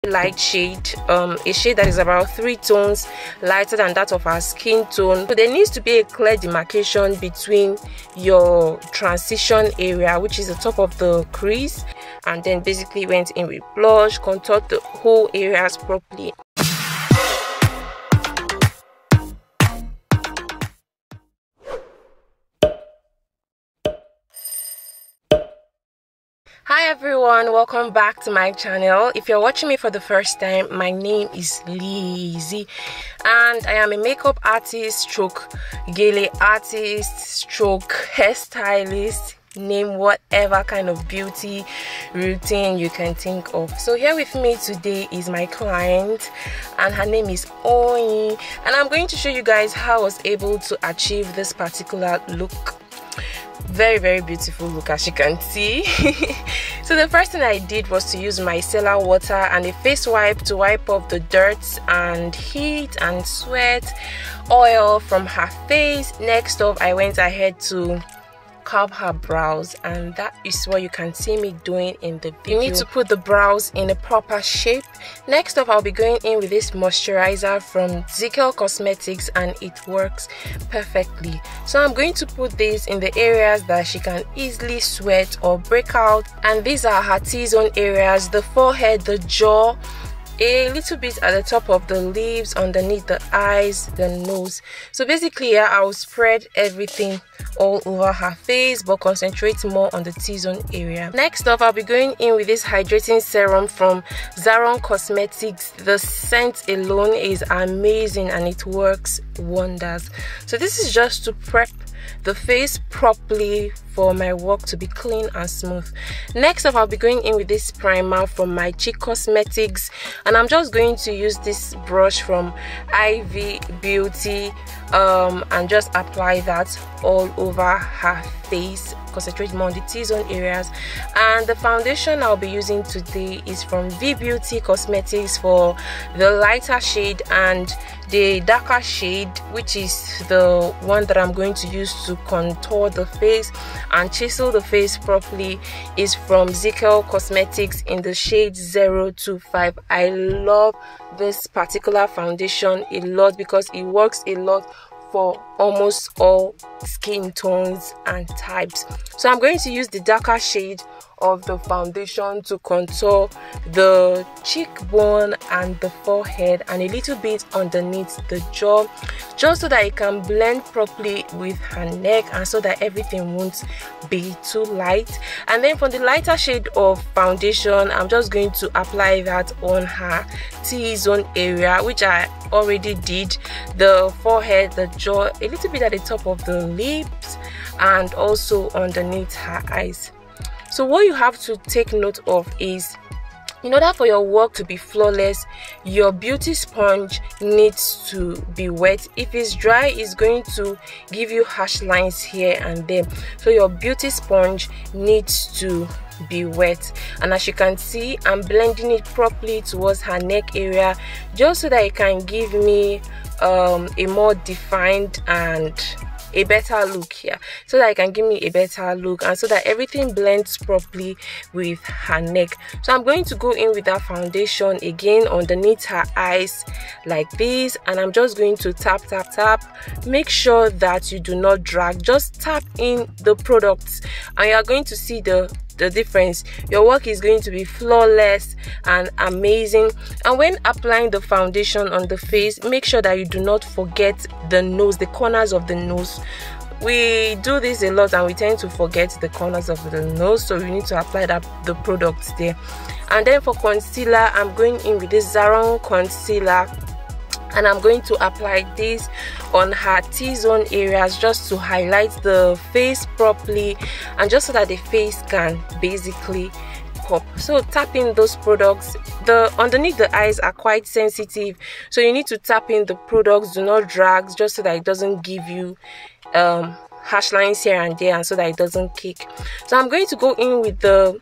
light shade, a shade that is about 3 tones lighter than that of our skin tone. So there needs to be a clear demarcation between your transition area, which is the top of the crease, and then basically went in with blush, contoured the whole areas properly. Hi everyone, welcome back to my channel. If you're watching me for the first time, my name is Lizzie and I am a makeup artist stroke GELE artist stroke hairstylist, name whatever kind of beauty routine you can think of. So here with me today is my client and her name is Oyi, and I'm going to show you guys how I was able to achieve this particular look. Very beautiful look, as you can see. So the first thing I did was to use micellar water and a face wipe to wipe off the dirt and heat and sweat oil from her face. Next up, I went ahead to curve her brows, and that is what you can see me doing in the video. You need to put the brows in a proper shape. Next up, I'll be going in with this moisturizer from Zikel Cosmetics, and it works perfectly. So I'm going to put this in the areas that she can easily sweat or break out, and these are her T-zone areas: the forehead, the jaw, a little bit at the top of the lips, underneath the eyes, the nose. So basically here I'll spread everything all over her face but concentrate more on the T-zone area. Next up, I'll be going in with this hydrating serum from Zaron Cosmetics. The scent alone is amazing and it works wonders. So this is just to prep the face properly for my work to be clean and smooth. Next up, I'll be going in with this primer from my cheek cosmetics, and I'm just going to use this brush from Ivy Beauty and just apply that all over her face, concentrate more on the T-zone areas. And the foundation I'll be using today is from V Beauty Cosmetics for the lighter shade, and the darker shade, which is the one that I'm going to use to contour the face and chisel the face properly, is from Zikel Cosmetics in the shade 025. I love this particular foundation a lot because it works a lot for almost all skin tones and types. So I'm going to use the darker shade of the foundation to contour the cheekbone and the forehead and a little bit underneath the jaw, just so that it can blend properly with her neck and so that everything won't be too light. And then for the lighter shade of foundation, I'm just going to apply that on her T-zone area, which I already did, the forehead, the jaw, a little bit at the top of the lips, and also underneath her eyes. So what you have to take note of is, in order for your work to be flawless, your beauty sponge needs to be wet. If it's dry, it's going to give you harsh lines here and there. So your beauty sponge needs to be wet, and as you can see, I'm blending it properly towards her neck area, just so that it can give me a more defined and a better look here, so that it can give me a better look and so that everything blends properly with her neck. So I'm going to go in with that foundation again underneath her eyes like this, and I'm just going to tap. Make sure that you do not drag, just tap in the products and you are going to see the difference. Your work is going to be flawless and amazing. And when applying the foundation on the face, make sure that you do not forget the nose, the corners of the nose. We do this a lot and we tend to forget the corners of the nose, so we need to apply the products there. And then for concealer, I'm going in with this Zaron concealer, and I'm going to apply this on her T-zone areas just to highlight the face properly and just so that the face can basically pop. So tap in those products. The underneath the eyes are quite sensitive, so you need to tap in the products, do not drag, just so that it doesn't give you harsh lines here and there and so that it doesn't kick. So I'm going to go in with the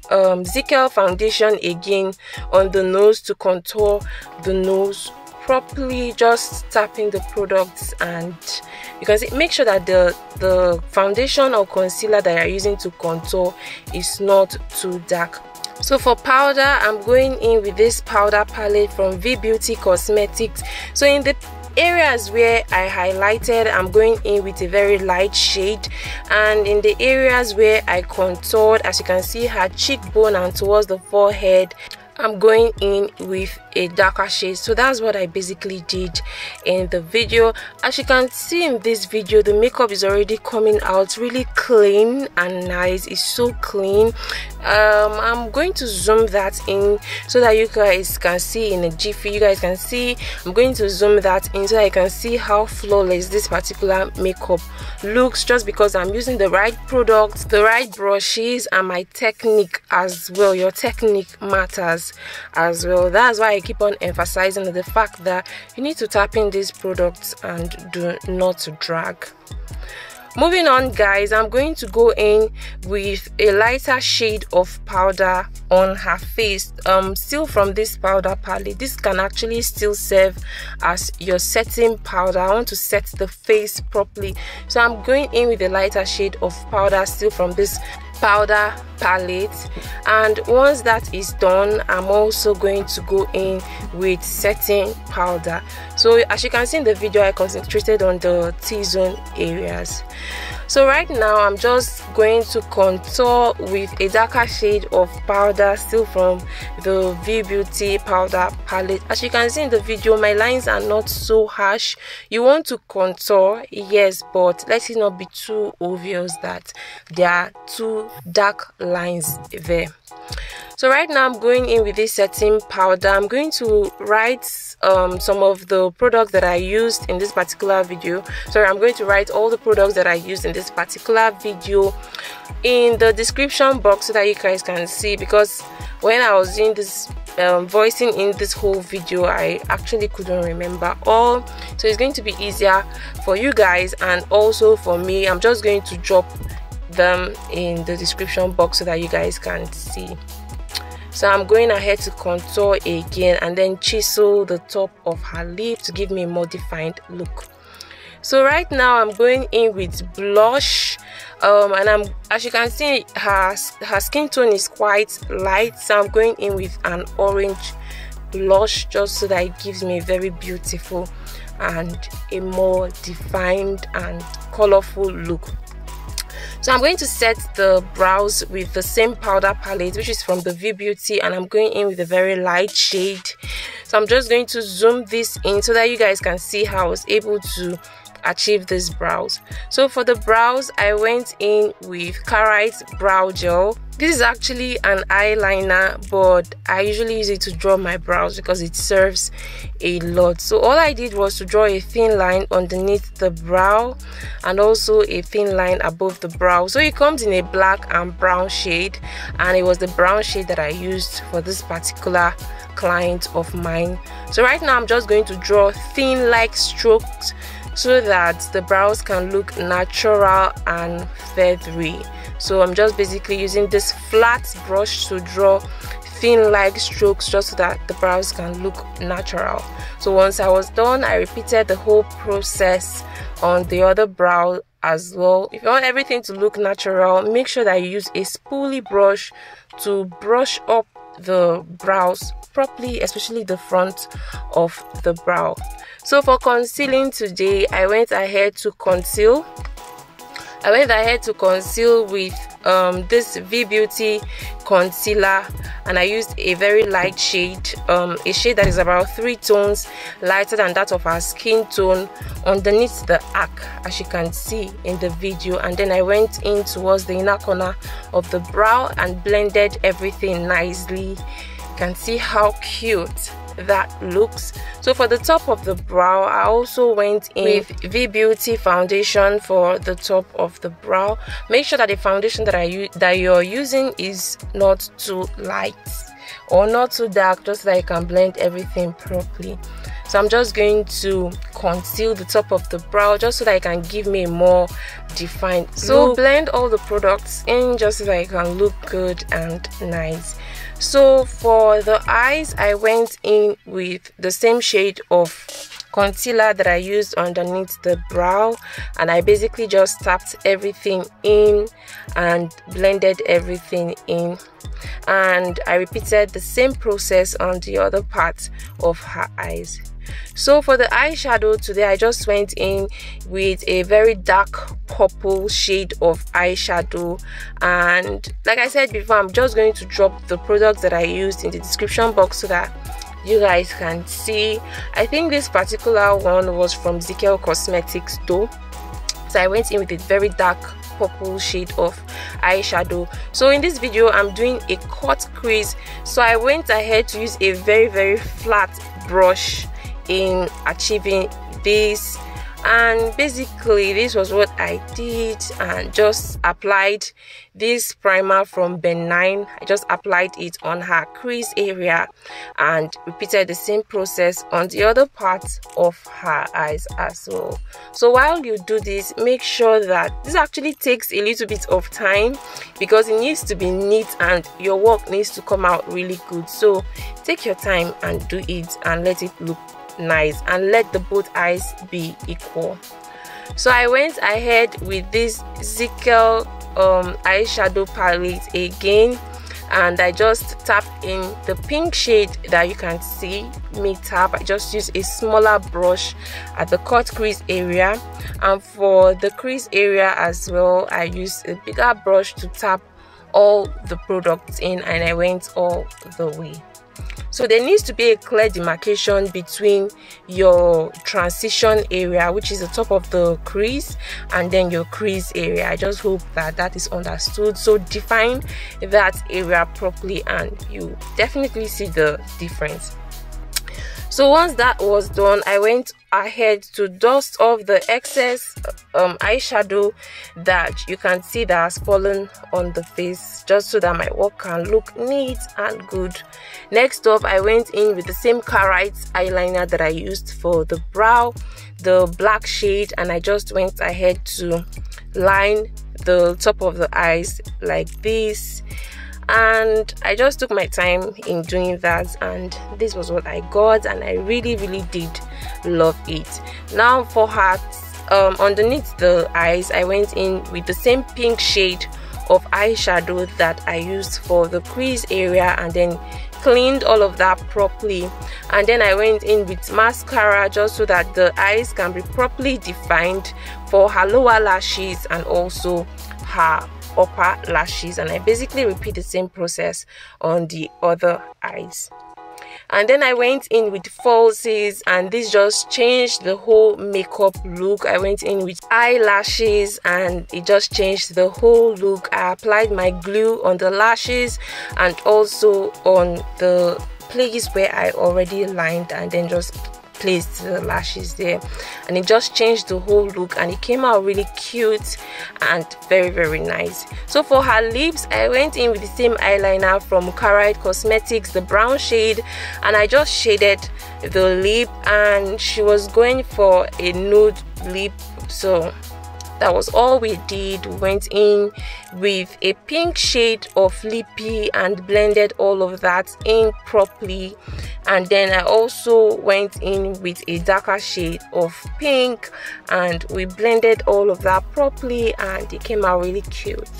Zikel foundation again on the nose to contour the nose properly, just tapping the products, and you can see, make sure that the foundation or concealer that you're using to contour is not too dark. So for powder, I'm going in with this powder palette from V Beauty Cosmetics. So in the areas where I highlighted, I'm going in with a very light shade, and in the areas where I contoured, as you can see her cheekbone and towards the forehead, I'm going in with a darker shade. So that's what I basically did in the video. As you can see in this video, the makeup is already coming out really clean and nice. It's so clean. I'm going to zoom that in so that you guys can see in a jiffy. You guys can see. I'm going to zoom that in so that you can see how flawless this particular makeup looks, just because I'm using the right products, the right brushes, and my technique as well. Your technique matters as well. That's why I keep on emphasizing the fact that you need to tap in these products and do not drag. Moving on, guys, I'm going to go in with a lighter shade of powder on her face, still from this powder palette. This can actually still serve as your setting powder. I want to set the face properly, so I'm going in with a lighter shade of powder still from this powder palette, and once that is done, I'm also going to go in with setting powder. So as you can see in the video, I concentrated on the T-zone areas. So right now I'm just going to contour with a darker shade of powder still from the V Beauty powder palette. As you can see in the video, my lines are not so harsh. You want to contour, yes, but let it not be too obvious that there are two dark lines there. So right now I'm going in with this setting powder. I'm going to write some of the products that I used in this particular video. Sorry, I'm going to write all the products that I used in this particular video in the description box so that you guys can see, because when I was doing this voicing in this whole video, I actually couldn't remember all, so it's going to be easier for you guys and also for me. I'm just going to drop them in the description box so that you guys can see. So I'm going ahead to contour again and then chisel the top of her lip to give me a more defined look. So right now I'm going in with blush, and as you can see, her skin tone is quite light, so I'm going in with an orange blush just so that it gives me a very beautiful and a more defined and colorful look. So I'm going to set the brows with the same powder palette, which is from the V Beauty, and I'm going in with a very light shade. So I'm just going to zoom this in so that you guys can see how I was able to achieve these brows. So for the brows, I went in with Karite brow gel. This is actually an eyeliner, but I usually use it to draw my brows because it serves a lot. So all I did was to draw a thin line underneath the brow and also a thin line above the brow. So it comes in a black and brown shade, and it was the brown shade that I used for this particular client of mine. So right now I'm just going to draw thin like strokes so that the brows can look natural and feathery. So I'm just basically using this flat brush to draw thin like strokes just so that the brows can look natural. So once I was done, I repeated the whole process on the other brow as well. If you want everything to look natural, make sure that you use a spoolie brush to brush up the brows properly, especially the front of the brow. So for concealing today, I went ahead to conceal with this V Beauty concealer, and I used a very light shade, a shade that is about 3 tones lighter than that of her skin tone underneath the arc, as you can see in the video. And then I went in towards the inner corner of the brow and blended everything nicely. You can see how cute that looks. So for the top of the brow, I also went in with V Beauty foundation for the top of the brow. Make sure that the foundation that you're using is not too light or not too dark, just so that you can blend everything properly. So I'm just going to conceal the top of the brow just so that it can give me a more defined look. So blend all the products in just so that it can look good and nice. So for the eyes, I went in with the same shade of concealer that I used underneath the brow, and I basically just tapped everything in and blended everything in, and I repeated the same process on the other part of her eyes. So for the eyeshadow today, I just went in with a very dark purple shade of eyeshadow, and like I said before, I'm just going to drop the products that I used in the description box so that you guys can see. I think this particular one was from Zikel Cosmetics though, so I went in with a very dark purple shade of eyeshadow. So in this video I'm doing a cut crease, so I went ahead to use a very flat brush in achieving this, and basically this was what I did, and just applied this primer from Ben9. I just applied it on her crease area and repeated the same process on the other parts of her eyes as well. So while you do this, make sure that this actually takes a little bit of time because it needs to be neat and your work needs to come out really good. So take your time and do it and let it look nice, and let the both eyes be equal. So I went ahead with this Zikel eyeshadow palette again, and I just tapped in the pink shade that you can see me tap. I just used a smaller brush at the cut crease area, and for the crease area as well I used a bigger brush to tap all the products in, and I went all the way. So there needs to be a clear demarcation between your transition area, which is the top of the crease, and then your crease area. I just hope that that is understood. So define that area properly and you definitely see the difference. So once that was done, I went ahead to dust off the excess eyeshadow that you can see that has fallen on the face, just so that my work can look neat and good. Next up, I went in with the same Karite eyeliner that I used for the brow, the black shade, and I just went ahead to line the top of the eyes like this. And I just took my time in doing that, and this was what I got, and I really did love it. Now for her underneath the eyes, I went in with the same pink shade of eyeshadow that I used for the crease area, and then cleaned all of that properly, and then I went in with mascara just so that the eyes can be properly defined for her lower lashes and also her upper lashes, and I basically repeat the same process on the other eyes. And then I went in with falsies, and this just changed the whole makeup look. I went in with eyelashes and it just changed the whole look. I applied my glue on the lashes and also on the place where I already lined, and then just placed the lashes there, and it just changed the whole look, and it came out really cute and very nice. So for her lips, I went in with the same eyeliner from Karite Cosmetics, the brown shade, and I just shaded the lip, and she was going for a nude lip, so that was all we did. We went in with a pink shade of lippy and blended all of that in properly, and then I also went in with a darker shade of pink, and we blended all of that properly, and it came out really cute.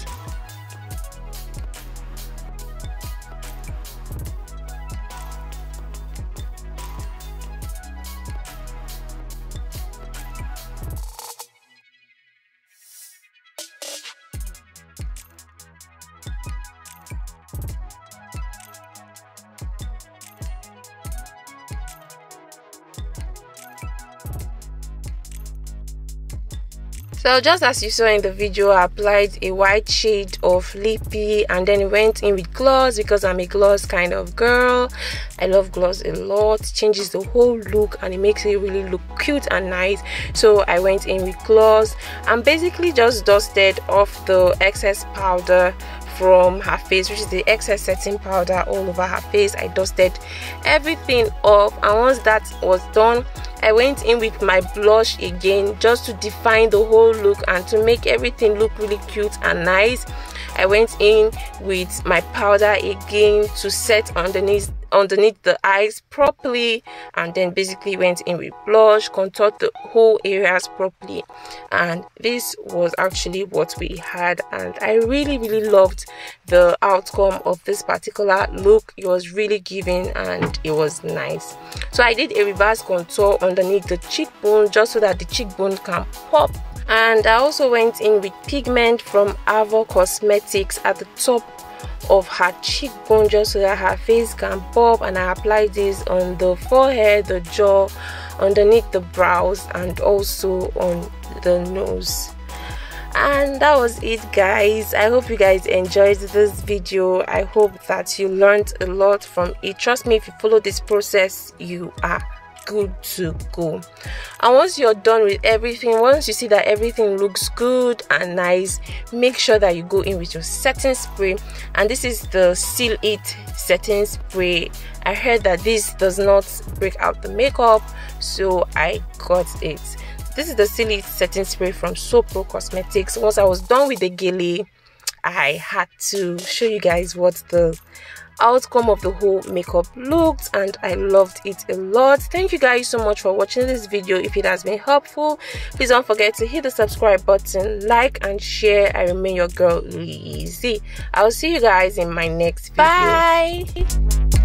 So just as you saw in the video, I applied a white shade of lippy, and then went in with gloss because I'm a gloss kind of girl. I love gloss a lot. It changes the whole look and it makes it really look cute and nice. So I went in with gloss and basically just dusted off the excess powder from her face, which is the excess setting powder all over her face. I dusted everything off, and once that was done, I went in with my blush again just to define the whole look and to make everything look really cute and nice. I went in with my powder again to set underneath underneath the eyes properly, and then basically went in with blush, contoured the whole areas properly, and this was actually what we had. And I really loved the outcome of this particular look. It was really giving and it was nice. So I did a reverse contour underneath the cheekbone just so that the cheekbone can pop, and I also went in with pigment from Avo Cosmetics at the top of her cheekbone just so that her face can pop, and I applied this on the forehead, the jaw, underneath the brows, and also on the nose. And that was it, guys. I hope you guys enjoyed this video. I hope that you learned a lot from it. Trust me, if you follow this process, you are good to go. And once you're done with everything, once you see that everything looks good and nice, make sure that you go in with your setting spray. And this is the Seal It setting spray. I heard that this does not break out the makeup, so I got it. This is the Seal It setting spray from Pro Cosmetics. Once I was done with the GELE, I had to show you guys what the outcome of the whole makeup looked, and I loved it a lot. Thank you guys so much for watching this video. If it has been helpful, please don't forget to hit the subscribe button, like and share. I remain your girl Lizzie. I'll see you guys in my next video. Bye.